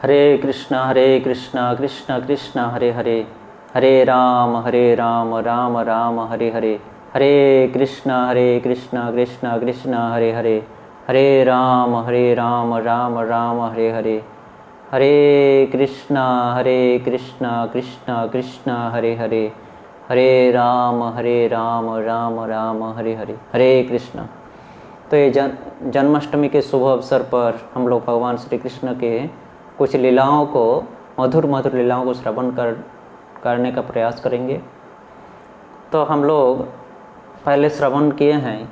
हरे कृष्णा कृष्ण कृष्ण हरे हरे, हरे राम राम राम हरे हरे, हरे कृष्णा कृष्ण कृष्ण हरे हरे, हरे राम राम राम हरे हरे, हरे कृष्णा कृष्ण कृष्ण हरे हरे, हरे राम राम राम हरे हरे, हरे कृष्णा। तो ये जन्माष्टमी के शुभ अवसर पर हम लोग भगवान श्री कृष्ण के कुछ लीलाओं को, मधुर मधुर लीलाओं को श्रवण करने का प्रयास करेंगे। तो हम लोग पहले श्रवण किए हैं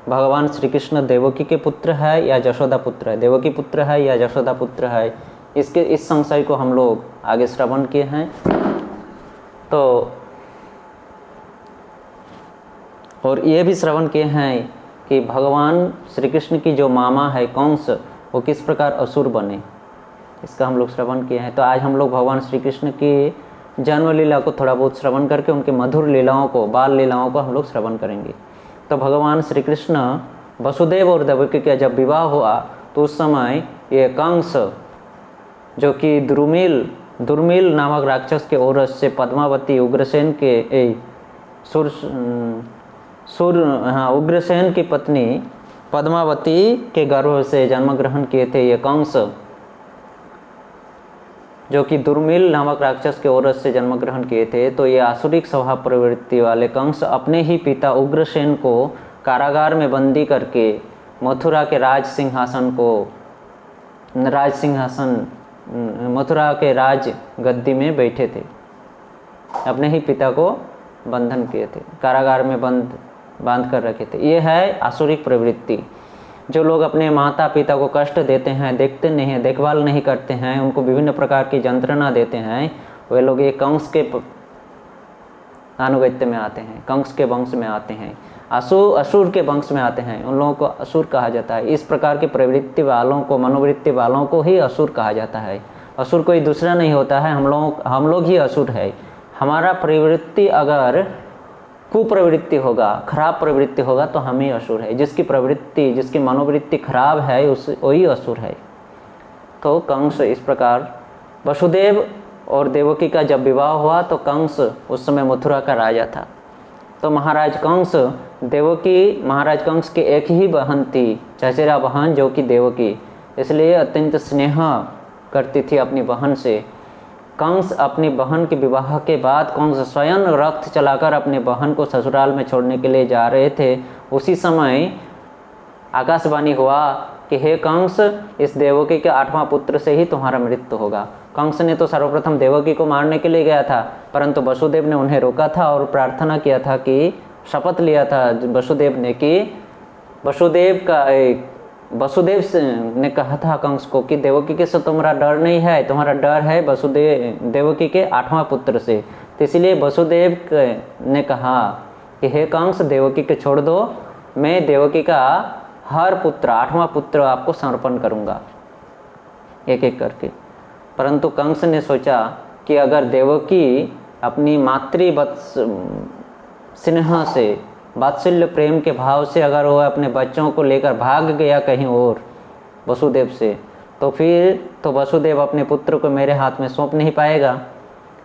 भगवान श्री कृष्ण देवकी के पुत्र है या यशोदा पुत्र है, देवकी पुत्र है या यशोदा पुत्र है, इस संशय को हम लोग आगे श्रवण किए हैं। तो और ये भी श्रवण किए हैं कि भगवान श्री कृष्ण की जो मामा है कंस, वो किस प्रकार असुर बने, इसका हम लोग श्रवण किए हैं। तो आज हम लोग भगवान श्री कृष्ण की जन्म लीला को थोड़ा बहुत श्रवण करके उनके मधुर लीलाओं को, बाल लीलाओं को हम लोग श्रवण करेंगे। तो भगवान श्री कृष्ण वसुदेव और देवकी का जब विवाह हुआ तो उस समय ये कंस, जो कि दुर्मिल नामक राक्षस के औरस से पद्मावती उग्रसेन के उग्रसेन की पत्नी पद्मावती के गर्भ से जन्म ग्रहण किए थे ये कंस, जो कि दुर्मिल नामक राक्षस के औरस से जन्म ग्रहण किए थे। तो ये आसुरिक स्वभाव प्रवृत्ति वाले कंस अपने ही पिता उग्रसेन को कारागार में बंदी करके मथुरा के मथुरा के राज गद्दी में बैठे थे, अपने ही पिता को बंधन किए थे, कारागार में बांध कर रखे थे। ये है आसुरिक प्रवृत्ति। जो लोग अपने माता पिता को कष्ट देते हैं, देखते नहीं हैं, देखभाल नहीं करते हैं, उनको विभिन्न प्रकार की यंत्रणा देते हैं, वे लोग ये कंस के अनुगत्य में आते हैं, कंस के वंश में आते हैं, असुर के वंश में आते हैं, उन लोगों को असुर कहा जाता है। इस प्रकार की प्रवृत्ति वालों को, मनोवृत्ति वालों को ही असुर कहा जाता है। असुर कोई दूसरा नहीं होता है, हम लोग ही असुर है। हमारा प्रवृत्ति अगर कुप्रवृत्ति होगा, खराब प्रवृत्ति होगा तो हम ही असुर है। जिसकी मनोवृत्ति खराब है वही असुर है। तो कंस इस प्रकार, वसुदेव और देवकी का जब विवाह हुआ तो कंस उस समय मथुरा का राजा था। तो महाराज कंस की एक ही बहन थी, चचेरा बहन, जो कि देवकी, इसलिए अत्यंत स्नेह करती थी अपनी बहन से। कंस अपनी बहन के विवाह के बाद कंस स्वयं रथ चलाकर अपने बहन को ससुराल में छोड़ने के लिए जा रहे थे। उसी समय आकाशवाणी हुआ कि हे कंस, इस देवकी के 8वां पुत्र से ही तुम्हारा मृत्यु होगा। कंस ने तो सर्वप्रथम देवकी को मारने के लिए गया था, परंतु वसुदेव ने उन्हें रोका था और प्रार्थना किया था कि, शपथ लिया था वसुदेव ने कि वसुदेव ने कहा था कंस को कि देवकी के से तुम्हारा डर नहीं है, तुम्हारा डर है देवकी के 8वां पुत्र से। तो इसलिए वसुदेव ने कहा कि हे कंस, देवकी के छोड़ दो, मैं देवकी का हर पुत्र, 8वां पुत्र आपको समर्पण करूंगा, एक एक करके। परंतु कंस ने सोचा कि अगर देवकी अपनी स्नेह से, वात्सल्य प्रेम के भाव से अगर वो अपने बच्चों को लेकर भाग गया कहीं और वसुदेव से, तो फिर तो वसुदेव अपने पुत्र को मेरे हाथ में सौंप नहीं पाएगा।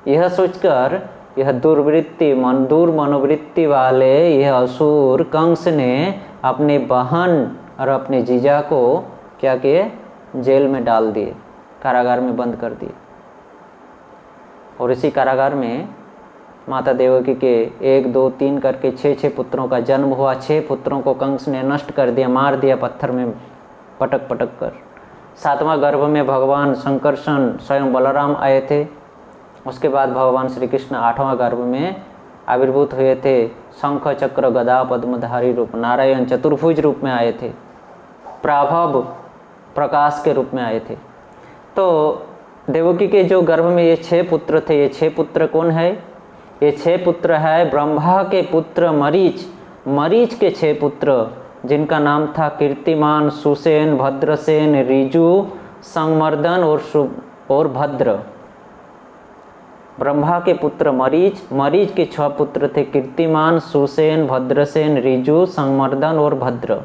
यह सोचकर यह दूर मनोवृत्ति वाले यह असुर कंस ने अपनी बहन और अपने जीजा को क्या किए, जेल में डाल दिए, कारागार में बंद कर दिए। और इसी कारागार में माता देवकी के 1, 2, 3 करके 6 पुत्रों का जन्म हुआ। 6 पुत्रों को कंस ने नष्ट कर दिया, मार दिया पत्थर में पटक कर। 7वां गर्भ में भगवान शंकरसन स्वयं बलराम आए थे। उसके बाद भगवान श्री कृष्ण 8वां गर्भ में आविर्भूत हुए थे, शंख चक्र गदा पद्मधारी रूप, नारायण चतुर्भुज रूप में आए थे, प्राभव प्रकाश के रूप में आए थे। तो देवकी के जो गर्भ में ये 6 पुत्र थे, ये 6 पुत्र कौन है? ये 6 पुत्र है ब्रह्मा के पुत्र मरीच के 6 पुत्र, जिनका नाम था कीर्तिमान, सुसेन, भद्रसेन, ऋजु, संवर्धन और भद्र। ब्रह्मा के पुत्र मरीच के 6 पुत्र थे, कीर्तिमान, सुसेन, भद्रसेन, ऋजु, संवर्धन और भद्र।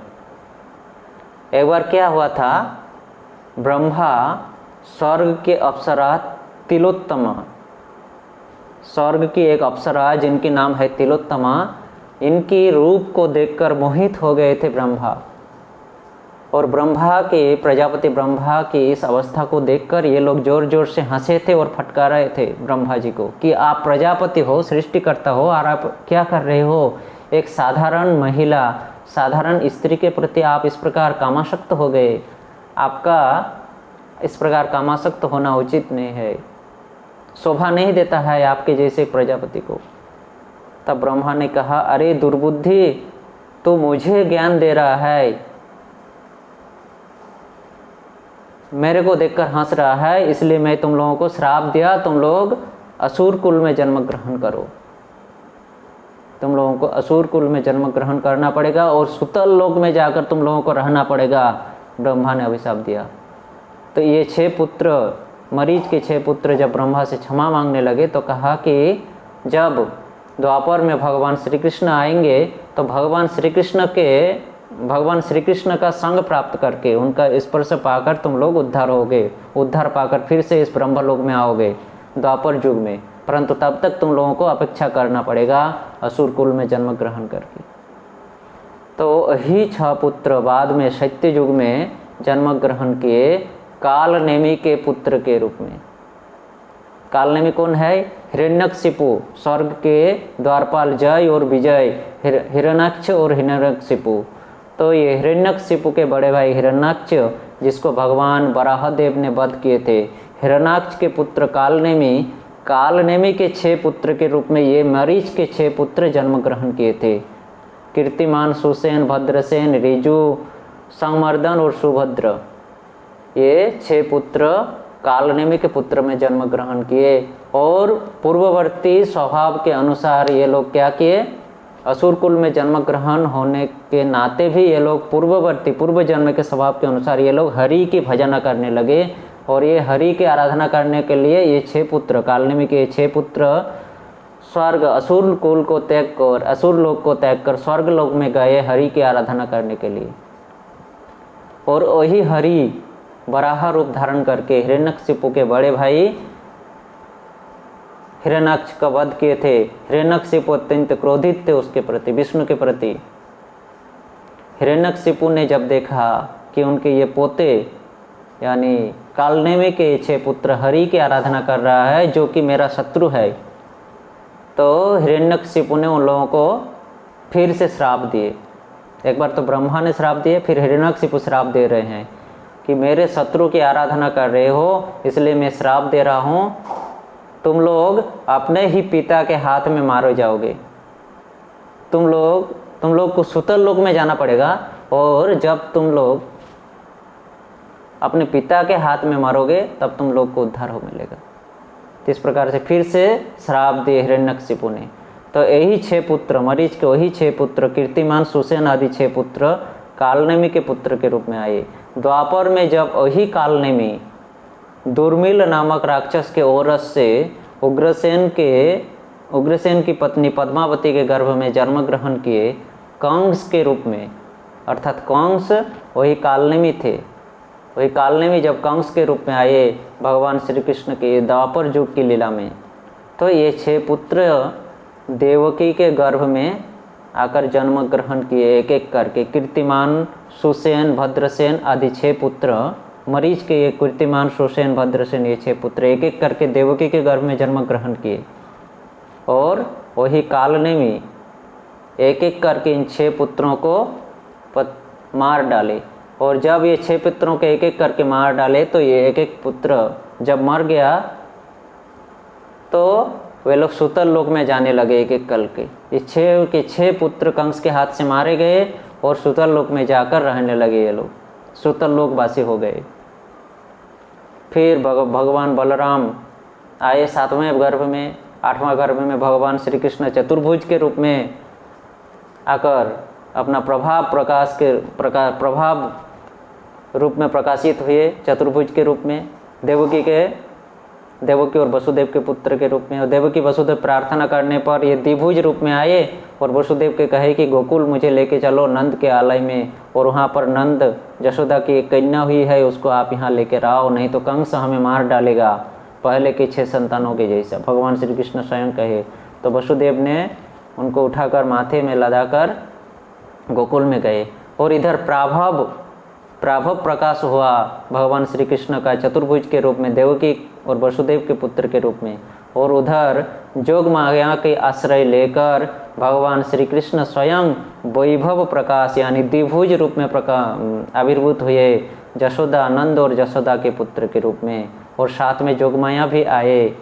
एक बार क्या हुआ था, ब्रह्मा स्वर्ग के अप्सरा तिलोत्तमा, स्वर्ग की एक अप्सरा जिनकी नाम है तिलोत्तमा, इनकी रूप को देखकर मोहित हो गए थे ब्रह्मा। और ब्रह्मा के, प्रजापति ब्रह्मा की इस अवस्था को देखकर ये लोग जोर जोर से हंसे थे और फटका रहे थे ब्रह्मा जी को कि आप प्रजापति हो, सृष्टिकर्ता हो, और आप क्या कर रहे हो? एक साधारण महिला, साधारण स्त्री के प्रति आप इस प्रकार कामासक्त हो गए। आपका इस प्रकार कामासक्त होना उचित नहीं है, शोभा नहीं देता है आपके जैसे प्रजापति को। तब ब्रह्मा ने कहा, अरे दुर्बुद्धि, तू मुझे ज्ञान दे रहा है, मेरे को देखकर हंस रहा है, इसलिए मैं तुम लोगों को श्राप दिया, तुम लोग असुर कुल में जन्म ग्रहण करो। तुम लोगों को असुर कुल में जन्म ग्रहण करना पड़ेगा और सुतल लोक में जाकर तुम लोगों को रहना पड़ेगा। ब्रह्मा ने अभिशाप दिया। तो ये 6 पुत्र, मरीच के 6 पुत्र जब ब्रह्मा से क्षमा मांगने लगे तो कहा कि जब द्वापर में भगवान श्री कृष्ण आएंगे तो भगवान श्री कृष्ण का संग प्राप्त करके, उनका स्पर्श पाकर तुम लोग उद्धार होगे, उद्धार पाकर फिर से इस ब्रह्मलोक में आओगे द्वापर युग में, परंतु तब तक तुम लोगों को अपेक्षा करना पड़ेगा असुर कुल में जन्म ग्रहण करके। तो वही 6 पुत्र बाद में सत्य युग में जन्म ग्रहण किए काल नेमि के पुत्र के रूप में। काल नेमि कौन है? हिरण्यकशिपु, स्वर्ग के द्वारपाल जय और विजय, हिरण्याक्ष और हिरण्यकशिपु। तो ये हिरण्यकशिपु के बड़े भाई हिरण्याक्ष, जिसको भगवान वराहदेव ने वध किए थे, हिरण्याक्ष के पुत्र कालनेमि के 6 पुत्र के रूप में ये मरीच के 6 पुत्र जन्म ग्रहण किए थे। कीर्तिमान, सुसेन, भद्रसेन, ऋजु, संवर्धन और सुभद्र, ये 6 पुत्र कालनेमि के पुत्र में जन्म ग्रहण किए। और पूर्ववर्ती स्वभाव के अनुसार ये लोग क्या किए? असुर कुल में जन्म ग्रहण होने के नाते भी ये लोग पूर्व जन्म के स्वभाव के अनुसार ये लोग हरि की भजना करने लगे। और ये हरि की आराधना करने के लिए ये 6 पुत्र, कालनेमि के 6 पुत्र स्वर्ग असुर कुल को त्याग कर, असुर लोक को त्याग कर स्वर्ग लोक में गए हरि की आराधना करने के लिए। और वही हरि वराह रूप धारण करके हिरण्यकशिपु के बड़े भाई हिरण्याक्ष का वध किए थे। हिरण्यकशिपु अत्यंत क्रोधित थे उसके प्रति, विष्णु के प्रति। हिरण्यकशिपु ने जब देखा कि उनके ये पोते यानी कालनेमि के 6 पुत्र हरि की आराधना कर रहा है जो कि मेरा शत्रु है, तो हिरण्यकशिपु ने उन लोगों को फिर से श्राप दिए। एक बार तो ब्रह्मा ने श्राप दिए, फिर हिरण्यकशिपु श्राप दे रहे हैं कि मेरे शत्रु की आराधना कर रहे हो, इसलिए मैं श्राप दे रहा हूँ, तुम लोग अपने ही पिता के हाथ में मारे जाओगे। तुम लोग को सुतल लोक में जाना पड़ेगा, और जब तुम लोग अपने पिता के हाथ में मारोगे तब तुम लोग को उद्धार हो मिलेगा। इस प्रकार से फिर से श्राप दिए हिरण्यकशिपु ने। तो यही 6 पुत्र, मरीच के वही 6 पुत्र, कीर्तिमान, सुसेन आदि 6 पुत्र कालनेमि के पुत्र के रूप में आए। द्वापर में जब वही कालनेमि दुर्मिल नामक राक्षस के औरस से उग्रसेन की पत्नी पद्मावती के गर्भ में जन्म ग्रहण किए कंस के रूप में, अर्थात कंस वही कालनेमि थे। वही कालनेमि जब कंस के रूप में आए भगवान श्री कृष्ण के द्वापर युग की लीला में, तो ये 6 पुत्र देवकी के गर्भ में आकर जन्म ग्रहण किए एक एक करके। कीर्तिमान, सुसेन, भद्रसेन आदि 6 पुत्र, मरीच के ये कीर्तिमान, सुसेन, भद्रसेन ये 6 पुत्र एक एक करके देवकी के गर्भ में जन्म ग्रहण किए। और वही कालनेमि एक एक करके इन 6 पुत्रों को मार डाले। और जब ये 6 पुत्रों के एक एक करके मार डाले तो ये एक एक पुत्र जब मर गया तो वे लोग सुतल लोक में जाने लगे एक एक करके। ये 6 के 6 पुत्र कंस के हाथ से मारे गए और सुतल लोक में जाकर रहने लगे। ये लोग सुतल लोकवासी हो गए। फिर भगवान बलराम आए 7वें गर्भ में। 8वां गर्भ में भगवान श्री कृष्ण चतुर्भुज के रूप में आकर अपना प्रभाव रूप में प्रकाशित हुए, चतुर्भुज के रूप में देवकी के देवकी और वसुदेव के पुत्र के रूप में। और देवकी वसुदेव प्रार्थना करने पर ये द्विभुज रूप में आए और वसुदेव के कहे कि गोकुल मुझे लेके चलो नंद के आलय में, और वहाँ पर नंद यशोदा की एक कन्या हुई है उसको आप यहाँ लेकर आओ, नहीं तो कंस हमें मार डालेगा पहले के 6 संतानों के जैसा, भगवान श्री कृष्ण स्वयं कहे। तो वसुदेव ने उनको उठाकर माथे में लदाकर गोकुल में गए। और इधर प्राभव प्रकाश हुआ भगवान श्री कृष्ण का चतुर्भुज के रूप में, देवकी और वसुदेव के पुत्र के रूप में। और उधर जोग माया के आश्रय लेकर भगवान श्री कृष्ण स्वयं वैभव प्रकाश यानी द्विभुज रूप में आविर्भूत हुए, यशोदा, नंद और यशोदा के पुत्र के रूप में। और साथ में जोगमाया भी आए,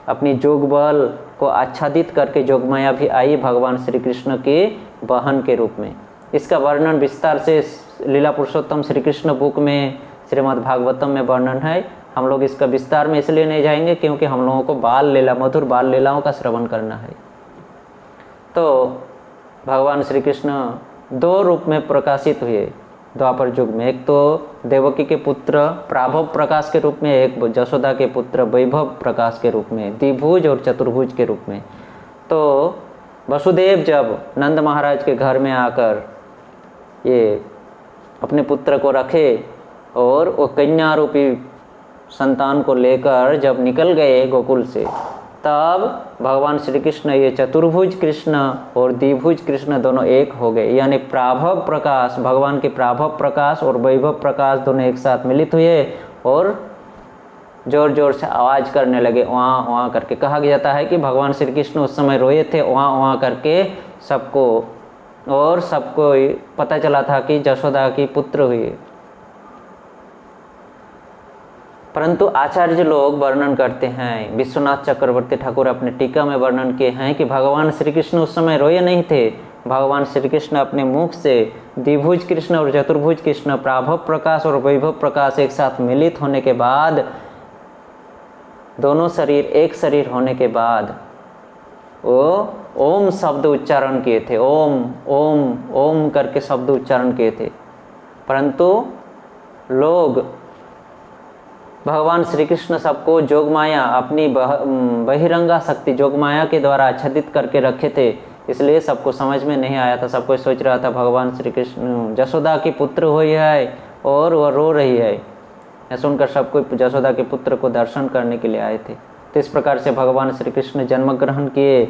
अपनी जोग बल को आच्छादित करके जोगमाया भी आई भगवान श्री कृष्ण के बहन के रूप में। इसका वर्णन विस्तार से लीला पुरुषोत्तम श्री कृष्ण बुक में, श्रीमद् भागवतम में वर्णन है। हम लोग इसका विस्तार में इसलिए नहीं जाएंगे क्योंकि हम लोगों को बाल लीला, मधुर बाल लीलाओं का श्रवण करना है। तो भगवान श्री कृष्ण 2 रूप में प्रकाशित हुए द्वापर युग में, एक तो देवकी के पुत्र प्राभव प्रकाश के रूप में, एक यशोदा के पुत्र वैभव प्रकाश के रूप में, द्विभुज और चतुर्भुज के रूप में। तो वसुदेव जब नंद महाराज के घर में आकर ये अपने पुत्र को रखे और वो कन्या रूपी संतान को लेकर जब निकल गए गोकुल से, तब भगवान श्री कृष्ण ये चतुर्भुज कृष्ण और द्विभुज कृष्ण दोनों एक हो गए, यानी प्राभव प्रकाश, भगवान के प्राभव प्रकाश और वैभव प्रकाश दोनों एक साथ मिलित हुए और जोर जोर से आवाज़ करने लगे, वहाँ वहाँ करके। कहा जाता है कि भगवान श्री कृष्ण उस समय रोए थे वहाँ वहाँ करके सबको, और सबको पता चला था कि यशोदा की पुत्र हुई। परंतु आचार्य लोग वर्णन करते हैं, विश्वनाथ चक्रवर्ती ठाकुर अपने टीका में वर्णन किए हैं कि भगवान श्री कृष्ण उस समय रोए नहीं थे। भगवान श्री कृष्ण अपने मुख से द्विभुज कृष्ण और चतुर्भुज कृष्ण, प्राभव प्रकाश और वैभव प्रकाश एक साथ मिलित होने के बाद, दोनों शरीर एक शरीर होने के बाद वो ओम शब्द उच्चारण किए थे, ओम ओम ओम करके शब्द उच्चारण किए थे। परंतु लोग, भगवान श्री कृष्ण सबको जोगमाया, अपनी बहिरंगा शक्ति जोगमाया के द्वारा आच्छादित करके रखे थे, इसलिए सबको समझ में नहीं आया था। सबको सोच रहा था भगवान श्री कृष्ण यशोदा की पुत्र हुई है और वह रो रही है। यह सुनकर सबको यशोदा के पुत्र को दर्शन करने के लिए आए थे। तो इस प्रकार से भगवान श्री कृष्ण जन्म ग्रहण किए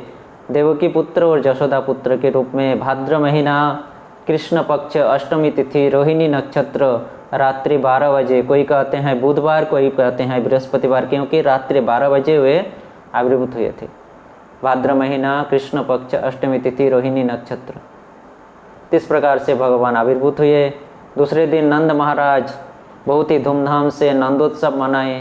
देवकी पुत्र और यशोदा पुत्र के रूप में। भाद्र महीना कृष्ण पक्ष अष्टमी तिथि रोहिणी नक्षत्र रात्रि 12 बजे, कोई कहते हैं बुधवार, कोई कहते हैं बृहस्पतिवार, क्योंकि रात्रि 12 बजे वे आविर्भूत हुए थे। भाद्र महीना कृष्ण पक्ष अष्टमी तिथि रोहिणी नक्षत्र, इस प्रकार से भगवान आविर्भूत हुए। दूसरे दिन नंद महाराज बहुत ही धूमधाम से नंदोत्सव मनाए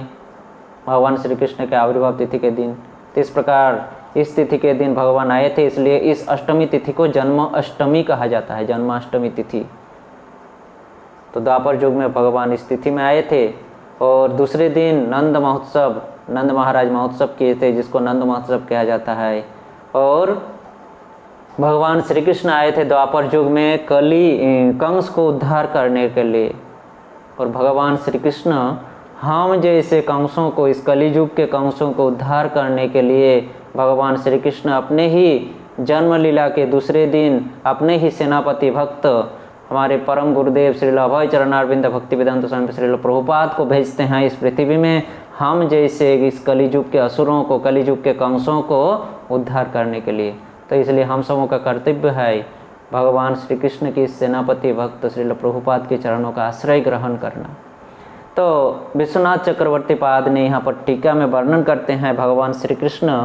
भगवान श्री कृष्ण के आविर्भाव तिथि के दिन। तो इस प्रकार इस तिथि के दिन भगवान आए थे, इसलिए इस अष्टमी तिथि को जन्म अष्टमी कहा जाता है, जन्माष्टमी तिथि। तो द्वापर युग में भगवान इस तिथि में आए थे। और दूसरे दिन नंद महोत्सव, नंद महाराज महोत्सव किए थे, जिसको नंद महोत्सव कहा जाता है। और भगवान श्री कृष्ण आए थे द्वापर युग में कंस को उद्धार करने के लिए। और भगवान श्री कृष्ण हम जैसे कंसों को, इस कलियुग के कंसों को उद्धार करने के लिए भगवान श्री कृष्ण अपने ही जन्म लीला के दूसरे दिन अपने ही सेनापति भक्त हमारे परम गुरुदेव श्रील अभय चरणारविंद भक्ति वेदांत स्वामी श्रील प्रभुपाद को भेजते हैं इस पृथ्वी में, हम जैसे इस कलियुग के असुरों को, कलियुग के कंसों को उद्धार करने के लिए। तो इसलिए हम सबों का कर्तव्य है भगवान श्री कृष्ण की सेनापति भक्त श्रील प्रभुपाद के चरणों का आश्रय ग्रहण करना। तो विश्वनाथ चक्रवर्ती पाद ने यहाँ पर टीका में वर्णन करते हैं भगवान श्री कृष्ण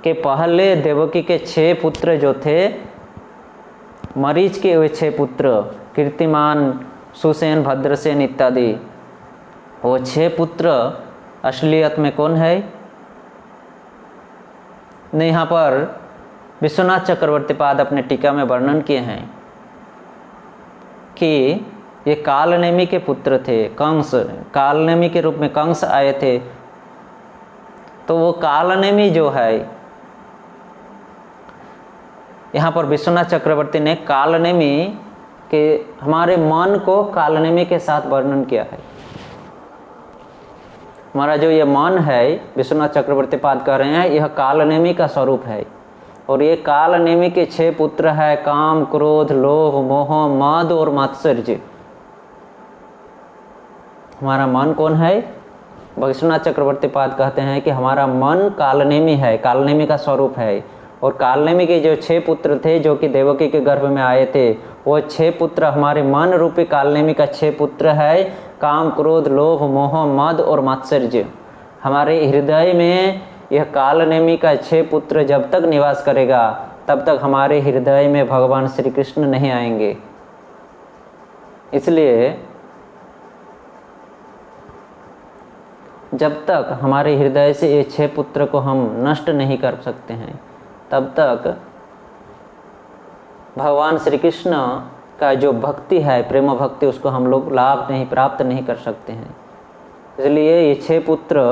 के पहले देवकी के 6 पुत्र जो थे, मरीच के वे 6 पुत्र, कीर्तिमान, सुसेन, भद्रसेन इत्यादि, वो 6 पुत्र असलियत में कौन है? ने यहाँ पर विश्वनाथ चक्रवर्ती पाद अपने टीका में वर्णन किए हैं कि ये कालनेमी के पुत्र थे। कंस, कालनेमी के रूप में कंस आए थे। तो वो कालनेमी जो है, यहाँ पर विश्वनाथ चक्रवर्ती ने कालनेमी के हमारे मन को कालनेमी के साथ वर्णन किया है। हमारा जो ये मन है, विश्वनाथ चक्रवर्ती पाद कह रहे हैं, यह कालनेमी का स्वरूप है। और ये कालनेमी के 6 पुत्र है, काम, क्रोध, लोभ, मोह, मद और मात्सर्य। हमारा मन कौन है? विश्वनाथ चक्रवर्ती पाद कहते हैं कि हमारा मन कालनेमी है, कालनेमी का स्वरूप है। और कालनेमी के जो 6 पुत्र थे जो कि देवकी के गर्भ में आए थे, वो 6 पुत्र हमारे मन रूपी कालनेमी का 6 पुत्र है, काम, क्रोध, लोभ, मोह, मद और मात्सर्य। हमारे हृदय में यह कालनेमी का 6 पुत्र जब तक निवास करेगा तब तक हमारे हृदय में भगवान श्री कृष्ण नहीं आएंगे। इसलिए जब तक हमारे हृदय से ये 6 पुत्र को हम नष्ट नहीं कर सकते हैं तब तक भगवान श्री कृष्ण का जो भक्ति है, प्रेम भक्ति, उसको हम लोग लाभ नहीं प्राप्त नहीं कर सकते हैं। इसलिए ये 6 पुत्र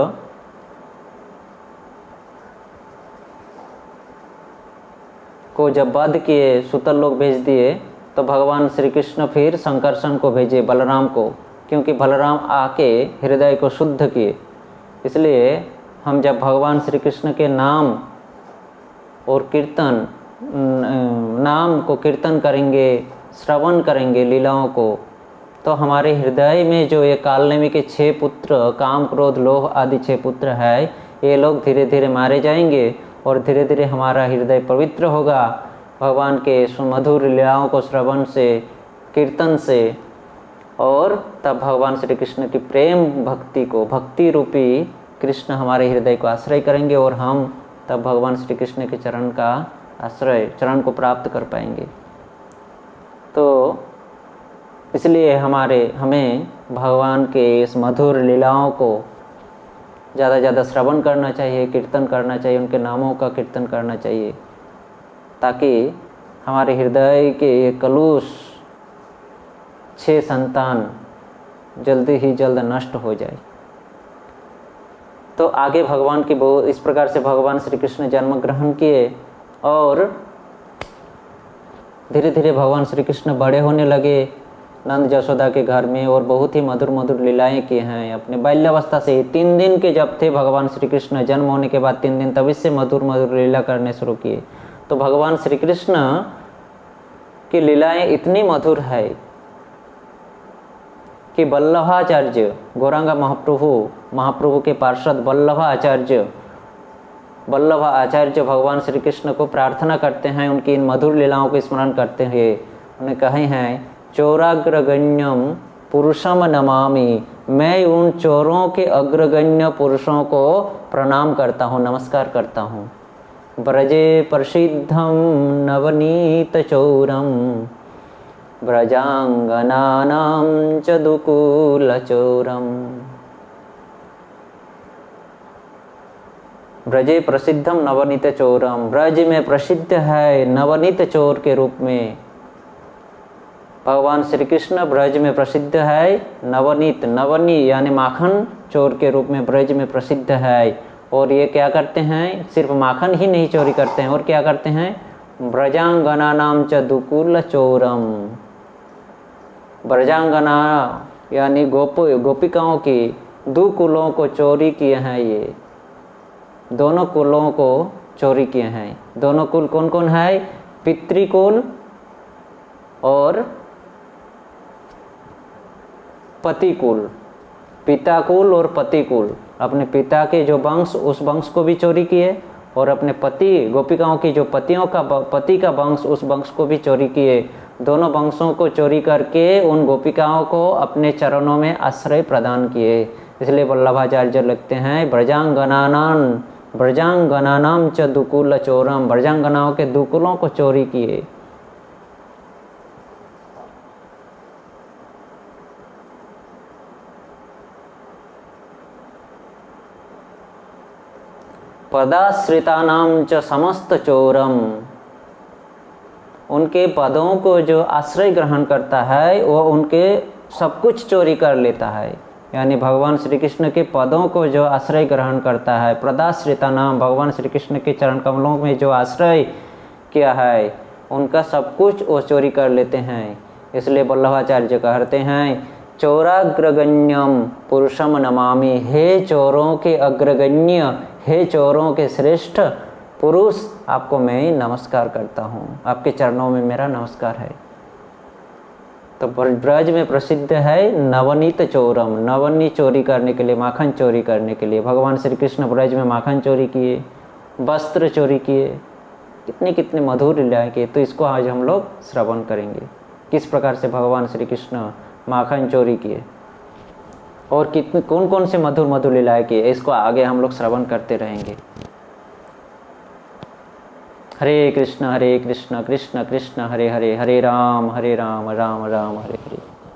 को जब वध किए, सुतल लोग भेज दिए, तो भगवान श्री कृष्ण फिर संकर्षण को भेजे, बलराम को, क्योंकि बलराम आके हृदय को शुद्ध किए। इसलिए हम जब भगवान श्री कृष्ण के नाम और कीर्तन, नाम को कीर्तन करेंगे, श्रवण करेंगे लीलाओं को, तो हमारे हृदय में जो ये कालनेमी के 6 पुत्र, काम, क्रोध, लोभ आदि 6 पुत्र है, ये लोग धीरे धीरे मारे जाएंगे और धीरे धीरे हमारा हृदय पवित्र होगा भगवान के सुमधुर लीलाओं को श्रवण से, कीर्तन से। और तब भगवान श्री कृष्ण की प्रेम भक्ति को, भक्ति रूपी कृष्ण हमारे हृदय को आश्रय करेंगे और हम तब भगवान श्री कृष्ण के चरण का आश्रय, चरण को प्राप्त कर पाएंगे। तो इसलिए हमें भगवान के इस मधुर लीलाओं को ज़्यादा से ज़्यादा श्रवण करना चाहिए, कीर्तन करना चाहिए, उनके नामों का कीर्तन करना चाहिए, ताकि हमारे हृदय के ये कलुष 6 संतान जल्दी ही जल्द नष्ट हो जाए। तो आगे भगवान की इस प्रकार से भगवान श्री कृष्ण जन्म ग्रहण किए और धीरे धीरे भगवान श्री कृष्ण बड़े होने लगे नंद यशोदा के घर में और बहुत ही मधुर मधुर लीलाएं किए हैं अपने बाल्यावस्था से ही। 3 दिन के जब थे भगवान श्री कृष्ण, जन्म होने के बाद 3 दिन तभी से मधुर मधुर लीला करने शुरू किए। तो भगवान श्री कृष्ण की लीलाएं इतनी मधुर है कि वल्लभाचार्य, गौरांगा महाप्रभु के पार्षद वल्लभ आचार्य भगवान श्री कृष्ण को प्रार्थना करते हैं, उनकी इन मधुर लीलाओं को स्मरण करते हुए उन्हें कहे हैं, चोराग्रगण्यम पुरुषम नमामि, मैं उन चोरों के अग्रगण्य पुरुषों को प्रणाम करता हूँ, नमस्कार करता हूँ। ब्रजे प्रसिद्धम नवनीत चोरम ब्रजांगनानां च दुकूल चोरम। ब्रजे प्रसिद्धम नवनीत चोरम, ब्रज में प्रसिद्ध है नवनीत चोर के रूप में भगवान श्री कृष्ण ब्रज में प्रसिद्ध है। नवनीत, नवनी यानी माखन चोर के रूप में ब्रज में प्रसिद्ध है। और ये क्या करते हैं, सिर्फ माखन ही नहीं चोरी करते हैं और क्या करते हैं, ब्रजांगनानां च दुकूल चोरम, ब्रजांगना यानी गोपिकाओं की 2 कुलों को चोरी किए हैं। ये दोनों कुलों को चोरी किए हैं। दोनों कुल कौन कौन है, पितृकुल और पतिकुल, पिता कुल और पति कुल। अपने पिता के जो वंश, उस वंश को भी चोरी किए और अपने पति, गोपिकाओं की जो पति का वंश, उस वंश को भी चोरी किए। दोनों वंशों को चोरी करके उन गोपिकाओं को अपने चरणों में आश्रय प्रदान किए। इसलिए वल्लभाचार्य लिखते हैं, ब्रजांगनानां च दुकूल चोरम, ब्रजांगनाओं के दुकुलों को चोरी किए। पदाश्रितानां च समस्त चोरम, उनके पदों को जो आश्रय ग्रहण करता है वो उनके सब कुछ चोरी कर लेता है। यानी भगवान श्री कृष्ण के पदों को जो आश्रय ग्रहण करता है, पदाश्रितानां, भगवान श्री कृष्ण के चरण कमलों में जो आश्रय किया है उनका सब कुछ वो चोरी कर लेते हैं। इसलिए वल्लभाचार्य कहते हैं चोराग्रगण्यम पुरुषम नमामि, हे चोरों के अग्रगण्य, हे चोरों के श्रेष्ठ पुरुष, आपको मैं नमस्कार करता हूँ, आपके चरणों में मेरा नमस्कार है। तो ब्रज में प्रसिद्ध है नवनीत चोरम, नवनी चोरी करने के लिए, माखन चोरी करने के लिए। भगवान श्री कृष्ण ब्रज में माखन चोरी किए, वस्त्र चोरी किए, कितने कितने मधुर लीलाएं किए। तो इसको आज हम लोग श्रवण करेंगे, किस प्रकार से भगवान श्री कृष्ण माखन चोरी किए और कितने कौन कौन से मधुर मधुर लीलाएं किए, इसको आगे हम लोग श्रवण करते रहेंगे। हरे कृष्ण कृष्ण कृष्ण हरे हरे, हरे राम राम राम हरे हरे।